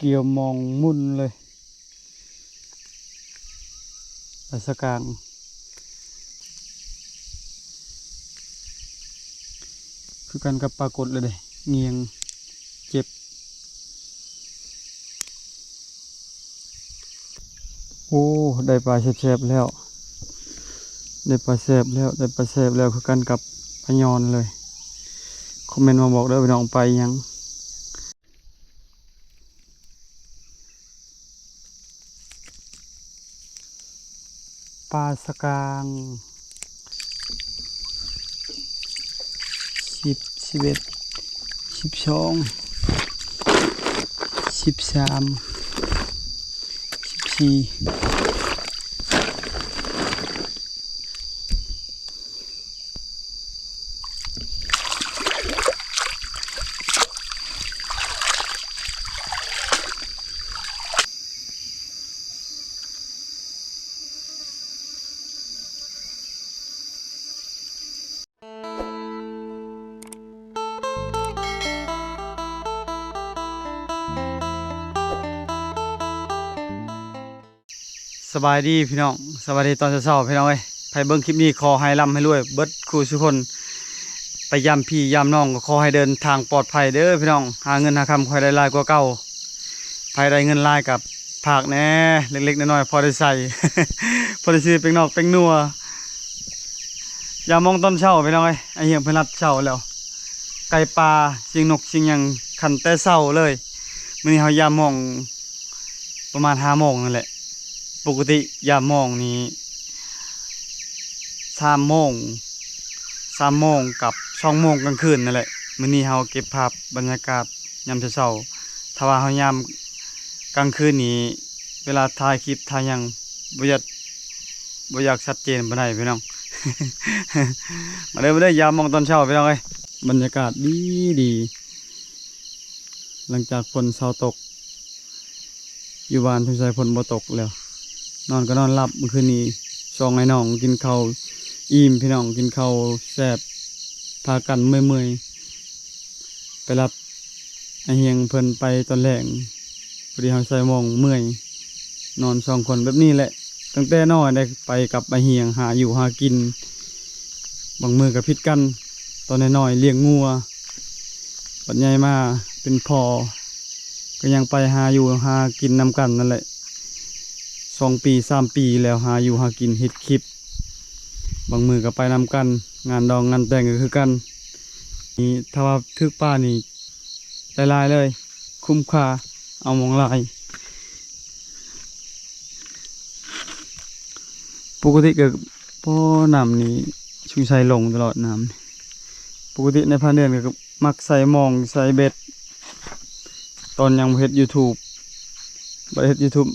เกี่ยวมองมุ่นเลยไปสกางคือกันกับปรากฏเลยเด้เงียงเจ็บโอ้ได้ปลาแซ่บๆแล้วได้ปลาแซ่บแล้วได้ปลาแซ่บแล้วคือกันกับพยอนเลยคอมเมนต์มาบอกเด้อพี่น้องไปยังปลาสกาง11 12 13 14สบายดีพี่น้องสบายดีตอนเช้าๆพี่น้องเอ้ยใครเบิ่งคลิปนี้ขอให้ร่ำให้รวยเบิดคู่ทุกคนไปยามพี่ยามน้องก็ขอให้เดินทางปลอดภัยเด้อพี่น้องหาเงินหาคำคอยได้หลายกว่าเก่าภายได้เงินหลายกับผากแน่เล็กๆน้อยๆพอได้ใส่ พอได้ซื้อเป็นนอกเป็นนัวยามมองตอนเช้าพี่น้องเอ้ยไอเหี้ยเพิ่นรับเช้าแล้วไก่ปลาสิงนกสิงหยังขันแต่เช้าเลยมื้อนี้เฮายามมองประมาณ5 โมงนั่นแหละปกติยามมองนี้3 โมงกับ2 โมงกลางคืนนั่นแหละมื้อนี้เฮาเก็บภาพบรรยากาศยามเช้าถ้าว่าเฮายามกลางคืนนี้เวลาถ่ายคลิปถ่ายหยังบ่อยากชัดเจนปานใดพี่น้อง มาเด้อยามมองตอนเช้าพี่น้องเอ้ยบรรยากาศดีหลังจากฝนเช้าตกอยู่บ้านทุกสายฝนบ่ตกแล้วนอนก็นอนหลับเมื่อคืนนี้ซองไอ้น้องกินข้าวอิ่มพี่น้องกินข้าวแซ่บพากันเมื่อยไปรับไอเฮียงเพิ่นไปตอนแรกพอดีเฮาใส่หมองเมื่อยนอน2 คนแบบนี้แหละตั้งแต่น้อยได้ไปกับไอเฮียงหาอยู่หากินบางมือกับพิษกันตอนน้อยๆเลี้ยงงัวปัจจัยมาเป็นพ่อก็ยังไปหาอยู่หากินนำกันนั่นแหละ2 ปี 3 ปีแล้วหาอยู่หากินเฮ็ดคลิปบางมือก็ไปนำกันงานดองงานแต่งก็คือกันนี่ถ้าว่าทึกป้านี่หลายๆเลยคุ้มค่าเอามองลายปกติก็พ่อน้ำนี่ชุงใส่ลงตลอดน้ำปกติในพันเดือนก็มักใส่มองใส่เบ็ดตอนยังบ่เฮ็ด YouTube บ่ได้เฮ็ด YouTube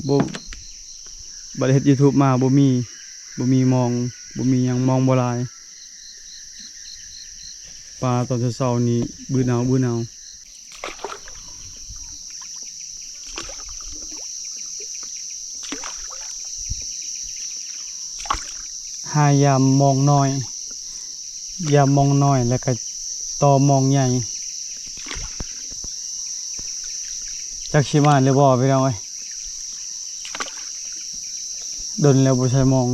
บ่ได้เฮ็ด YouTube มาบ่มีมองบ่มีหยังมองบ่หลายปลาตอนเช้าๆนี้บื้อหนาวหายามมองน้อยยามมองน้อยแล้วก็ต่อมองใหญ่จักสิมาหรือบ่พี่น้องเอ้ยดนแล้วบ่ใช่มอง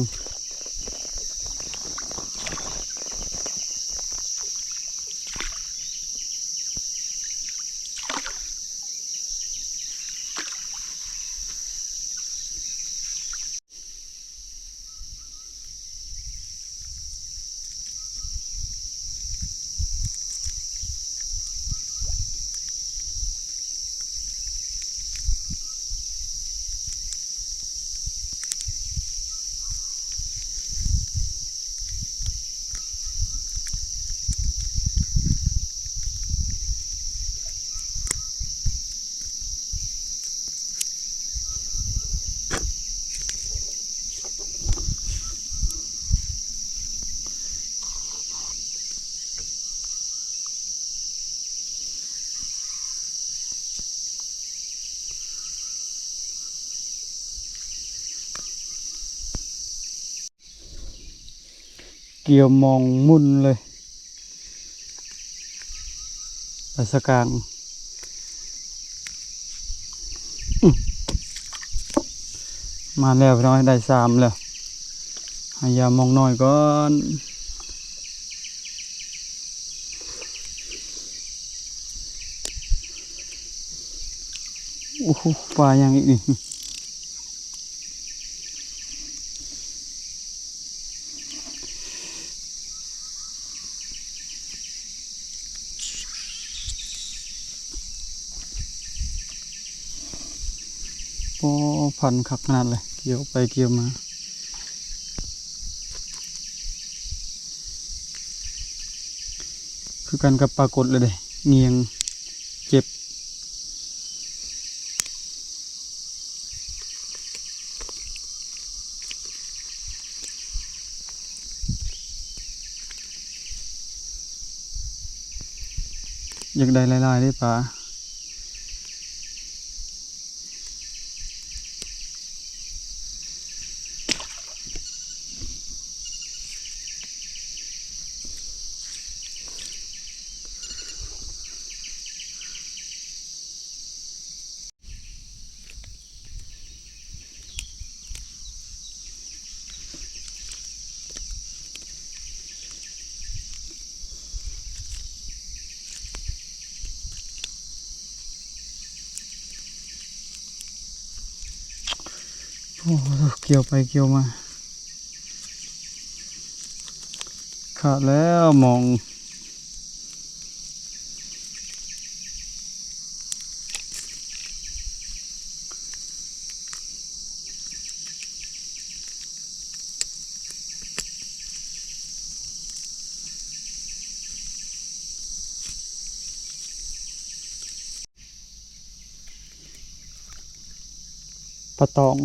เกี่ยวมองมุ่นเลยไปสกาง มาแล้วพี่น้องได้3แล้วให้ยามองน้อยก่อนโอ้โหปลาอย่างอีกนี่โอ้พันขักขนาดเลยเกี่ยวไปเกี่ยวมาคือกันกับปลากดเลยเด้เงียงเจ็บอยากได้หลายๆได้ปลาโอ้เกี่ยวไปเกี่ยวมาขาดแล้วมองปลาตอง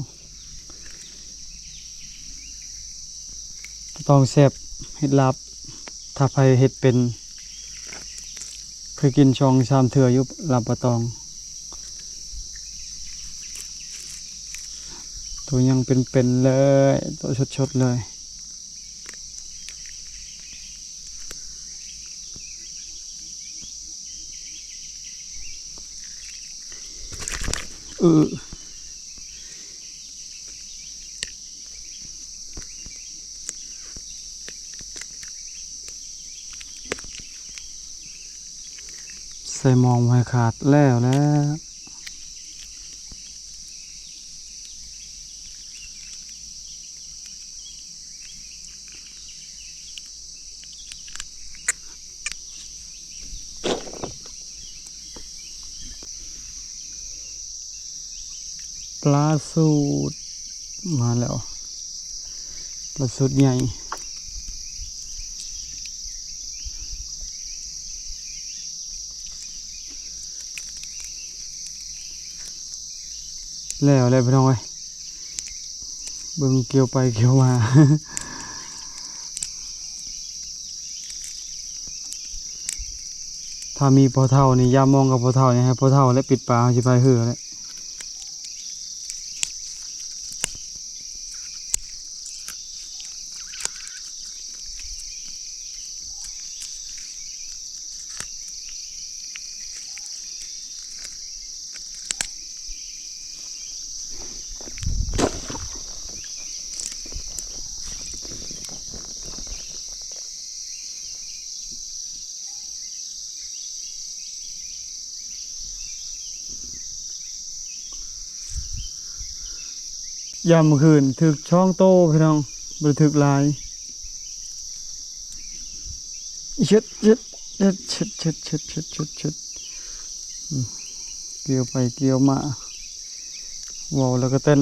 แซ่บเห็ดลับถ้าใครเห็ดเป็นเคยกินช่อง3 เทื่ออยู่ลำปลาตองตัวยังเป็นเลยตัวชดๆเลยใส่มองไว้ขาดแล้วปลาสูตรมาแล้วปลาสูตรใหญ่แล้วพี่น้องเอ้ยเบิ่งเกี่ยวไปเกี่ยวมา ถ้ามีพอเท่านี่ยามมองกับพอเท่านี่ให้พอเท่าและปิดปลาสิไปเหือเลยยามคืนถึกช่องโตพี่น้องบ่ถึกหลายเช็ดเกี่ยวไปเกี่ยวมาว้าวแล้วก็เต้น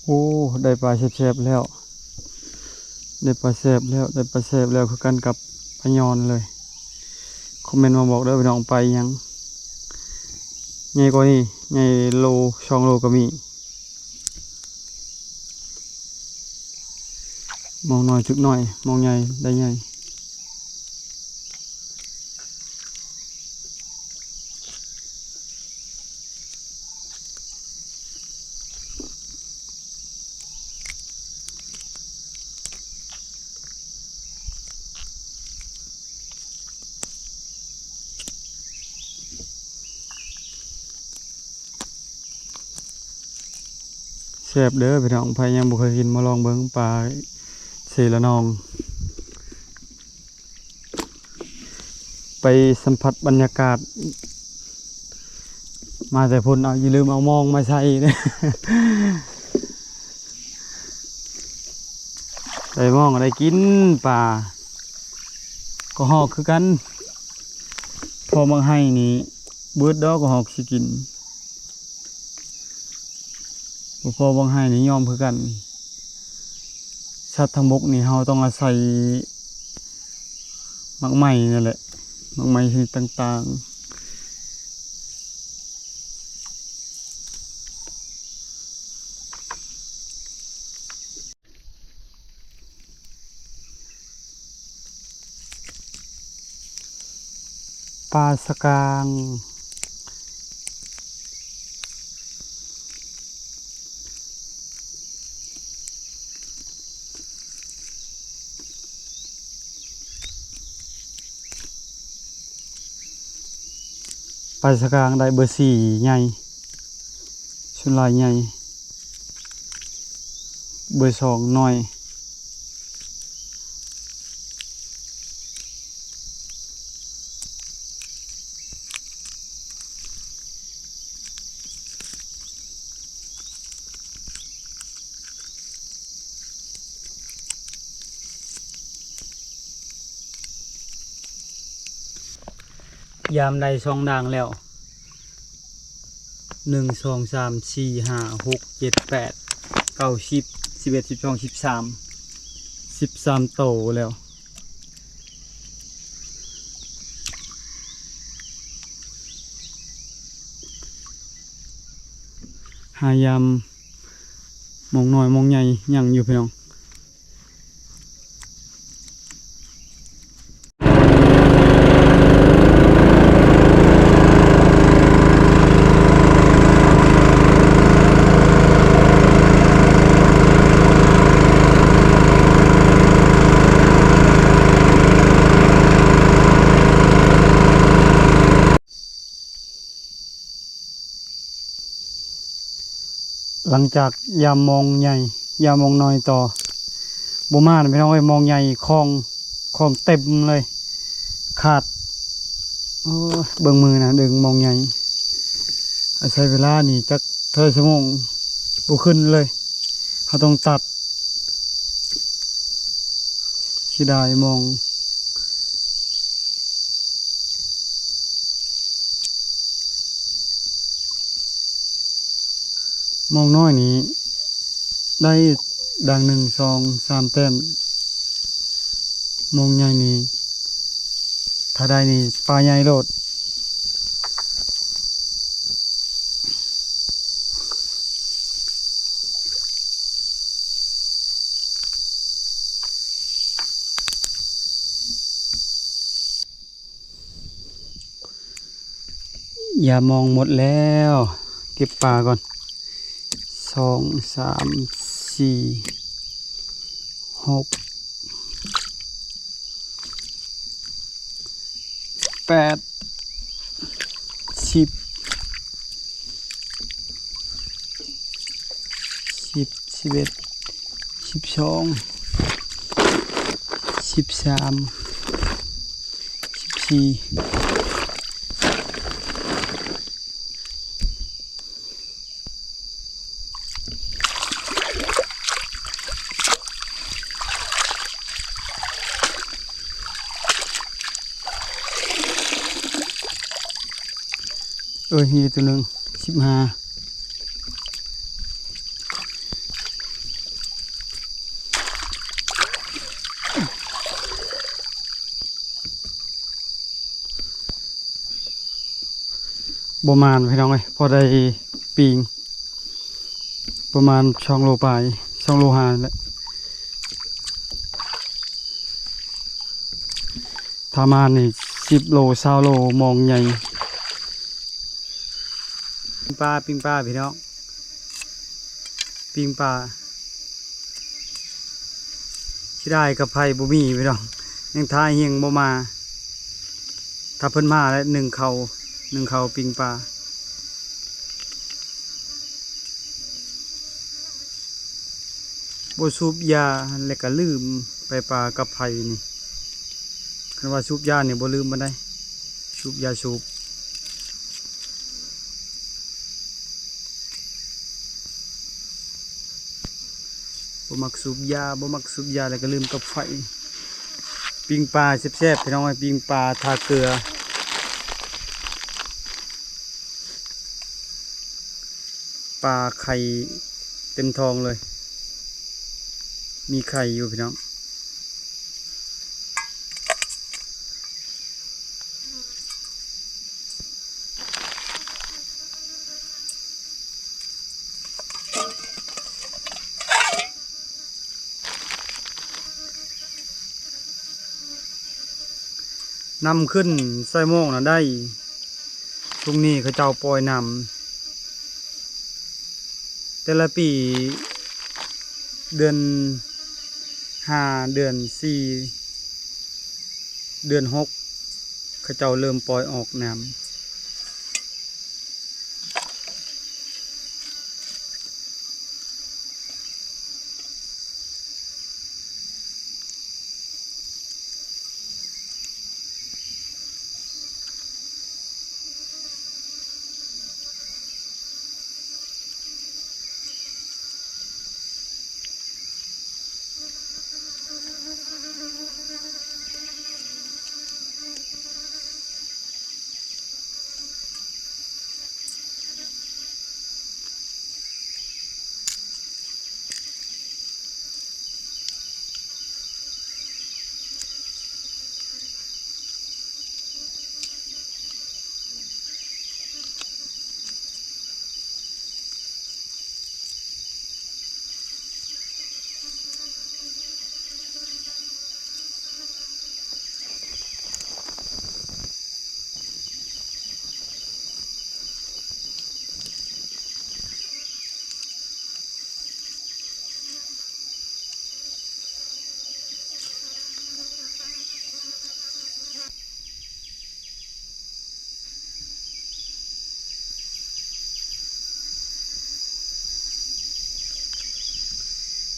โอ้ได้ปลาแซ่บๆแล้วได้ปลาแซ่บแล้วคือกันกับพะยอนเลยคอมเมนต์มาบอกเด้อพี่น้องไปยังใหญ่กว่านี้ใหญ่โล2 โลก็มี มองน้อยจุกน้อยมองใหญ่ได้ใหญ่แซ่บเด้อพี่น้องใครยังบ่เคยกินมาลองเบิ่งปลาเสละนอง ไปสัมผัสบรรยากาศมาแต่พุ่นเอาอย่าลืมเอามองมาใส่เด้อ ได้มองได้กินปลาก็หอกคือกันพอมาให้นี่เบิดดอกก็หอกสิกินพอบางให้นี่ยอมคือกันสัตว์ทั้งบกนี่เราต้องอาศัยมักไหม้นั่นแหละมักไหม้ชนิดต่างๆปลาสกางปลาสกางได้เบอร์สี่ใหญ่ชุนลายใหญ่เบอร์สองน้อยยามใดช่องด่างแล้ว1 2 3 4 5 6 7 8 9 10 11 12 13 โตแล้วหายามมองน้อยมองใหญ่ยังอยู่พี่น้องหลังจากยามมองใหญ่ยามมองน้อยต่อบ่มาพี่น้องเอ้ยมองใหญ่คลองเต็มเลยขาดเบิ่งมือนะดึงมองใหญ่ใช้เวลานี่จักเท่าชั่วโมงบ่ขึ้นเลยเขาต้องตัดสิได้มองน้อยนี้ได้ดัง1 2 3 แต้มมองใหญ่นี้ถ้าได้นี่ปลาใหญ่โลดอย่ามองหมดแล้วเก็บปลาก่อน2 3 4 6 8 10 11 12 13 14มีตัวหนึ่ง15ประมาณพี่น้องพอได้ปีงประมาณ2 โลปลาย2 โลหาแหละ ถ้ามานี่10 โล20 โลมองใหญ่ปิ้งปลาพี่น้องปิ้งปลาสิได้กับไผบ่มีพี่น้องยังทายเฮียงบ่มาถ้าเพิ่นมาแล้ว1 เขาปิ้งปลาบ่สูบยาแล้วก็ลืมไปปลากับไผนี่คันว่าสูบยานี่บ่ลืมบ่ได้สูบยาสูบบ่มักสูบยาแล้วก็ลืมกับไฟปิ้งปลาแซ่บๆพี่น้องไอ้ปิ้งปลาทาเกลือปลาไข่เต็มท้องเลยมีไข่อยู่พี่น้องนำขึ้นไส้โมงนะได้ตรงนี้เขาเจ้าปล่อยนำแต่ละปีเดือน5 เดือน 4 เดือน 6เขาเจ้าเริ่มปล่อยออกน้ำ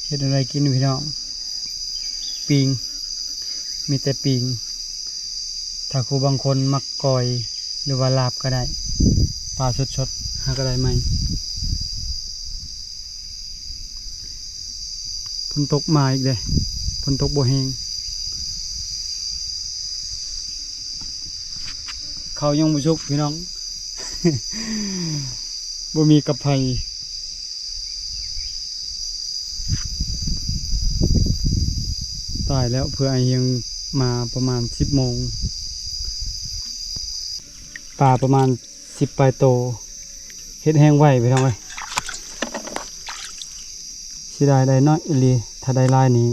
เฮ็ดอะไรกินพี่น้องปิงมีแต่ปิงถ้าครูบางคนมักกอยหรือว่าลาบก็ได้ปลาสดๆหาก็ได้ไหมฝนตกมาอีกเลยฝนตกบ่แห้งเขายังบ่สุกพี่น้อง บ่มีกับไผตายแล้วเพื่อไอยังมาประมาณ10 โมงปลาประมาณ10 ปลายโตเฮ็ดแห้งไว้ไปทำไมสิได้น้อยอีหลีถ้าได้ลายนี้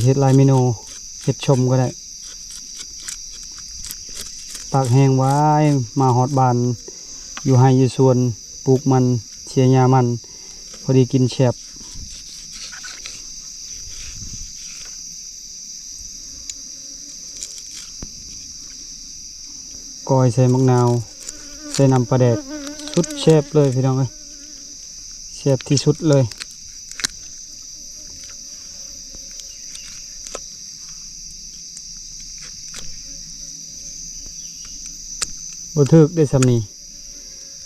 เฮ็ดลายเมนูเฮ็ดชมก็ได้ตากแห้งไว้มาฮอดบานอยู่ไห้อยู่สวนปลูกมันเชียร์ยามันพอดีกินแฉบกอยใส่มะนาวใส่น้ำปลาแดกสุดแซ่บเลยพี่น้องเอ้ยแซ่บที่สุดเลยบ่ถึกได้สำนี้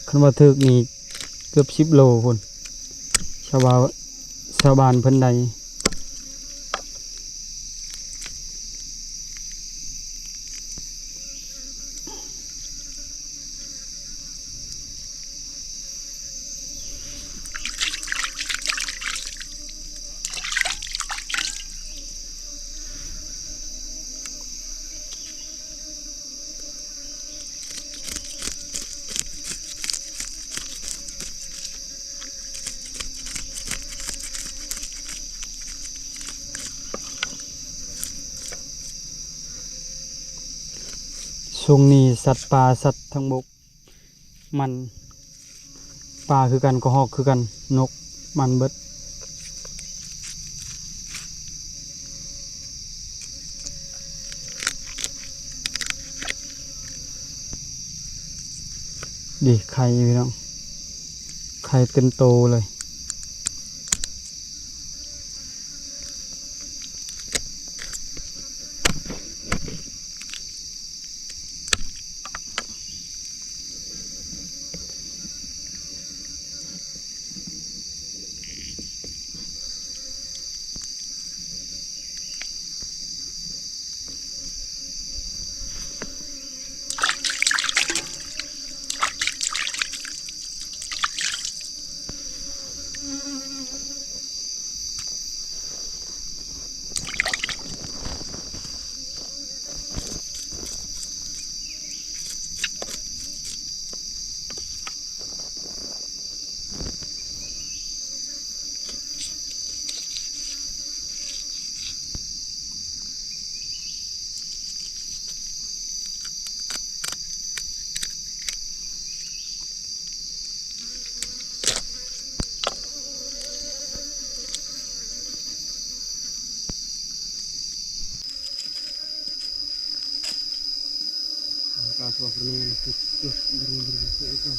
คันว่าถึกนี่เกือบ10 โลพุ่นชาวบ้านเพิ่นใด ช่วงนี้สัตว์ป่าสัตว์ทั้งบกมันปลาคือกันก็ฮอกคือกันนกมันเบิดดิไข่พี่น้องไข่เต็มโตเลยKasih warnanya itu bener-bener itu.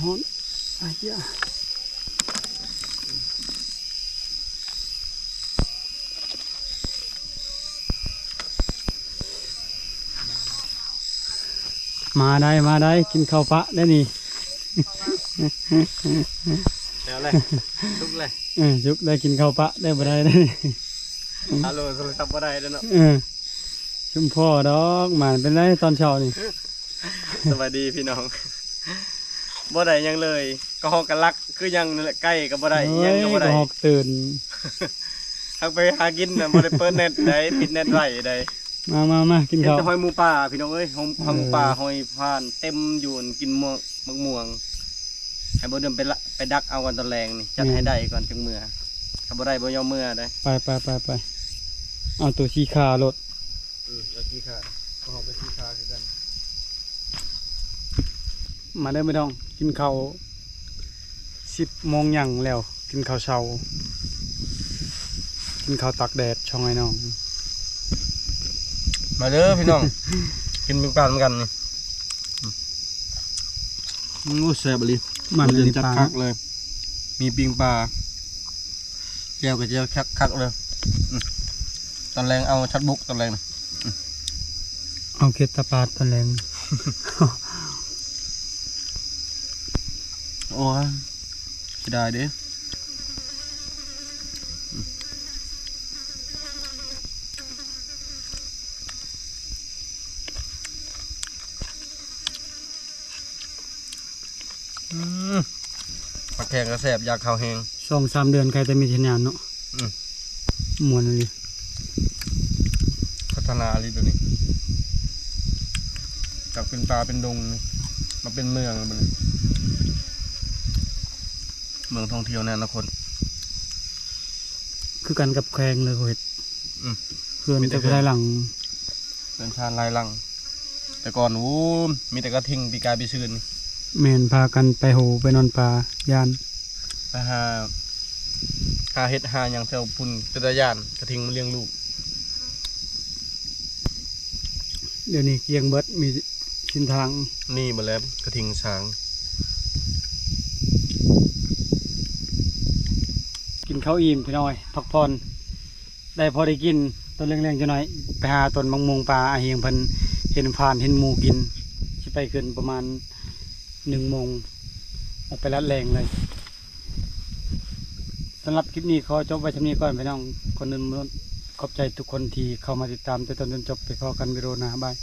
Hon ajaมาได้กินข้าวปะได้นี่เดี๋ยวเลยชุกเลยชุกได้กินข้าวปะได้บ่ได้ได้ฮัลโหลโทรศัพท์บ่ได้เด้อเนาะชุมพ่อดอกหมานเป็นไรตอนเช้านี่สวัสดีพี่น้องบ่ได้ยังเลยก็ฮอกกันลักคือยังนั่นแหละใกล้ก็บ่ได้ยังก็บ่ได้ฮอกตื่นทักไปหากินน่ะบ่ได้เปิดเน็ตได้ปิดเน็ตไว้ได้มากินข้าวหอยหมูป่าพี่น้องเอ้ยหอยหมูป่าหอยพานเต็มอยู่กินม่วงให้บ่เดินไปดักเอาก่อนตอนแรงนี่จัดให้ได้ก่อนจังมื้อถ้าบ่ได้บ่ยอมมื้อได้ไปเอาตัวชี้ขารถแล้วชี้ขาก็ฮอกไปชี้ขาคือกันมาได้ไม่ต้องกินข้าว10 โมงยังแล้วกินข้าวเช้ากินข้าวตักแดดช่องไอ้น้องมาเด้อพี่น้องกินปิ้งปลาเหมือนกันนี่แซ่บเลยมันเดินจัดคักเลยมีปิ้งปลาเจียวกับเจียวคักเลยตอนแรงเอาชัดบุกตอนแรงเอาเกล็ดตะปาดตอนแรงโอ้ยจะได้เด้ แพงก็แสบอยากข้าวแห้ง 2-3 เดือนใครจะมีเทียนยานเนาะ อืม ม่วนเลย พัฒนาอะไรตัวนี้จากเป็นป่าเป็นดงนี่มาเป็นเมืองมันเมืองท่องเที่ยวในอนาคต คือกันกับแขวงเลยเขาเฮ็ด อืม เพื่อน มีแต่ จะไปได้หลัง เป็นชานลายลัง แต่ก่อนมีแต่กระทิงปีกายปีชื่นนี่ แม่นพากันไปโหไปนอนป่ายาน ไปหาเห็ดหาอย่างแถวพุ่นจักรยานกระทิงมันเลี้ยงลูก เดี๋ยวนี้เกียงเบิดมีชินทาง นี่มาแล้วกระทิงช้าง กินข้าวอิ่มพี่น้อยพักผ่อนได้พอได้กินต้นเล็กๆจังหน่อยไปหาต้นมังมงปลาอาเฮียงเพิ่นเห็นผ่านเห็นหมูกินสิไปขึ้นประมาณ1 โมงออกไปลัดแรงเลยสำหรับคลิปนี้ขอจบไว้เท่านี้ก่อนพี่น้องคนอื่นขอบใจทุกคนที่เข้ามาติดตามแต่ต้นจนจบไปพอกันวิดีโอหน้าบาย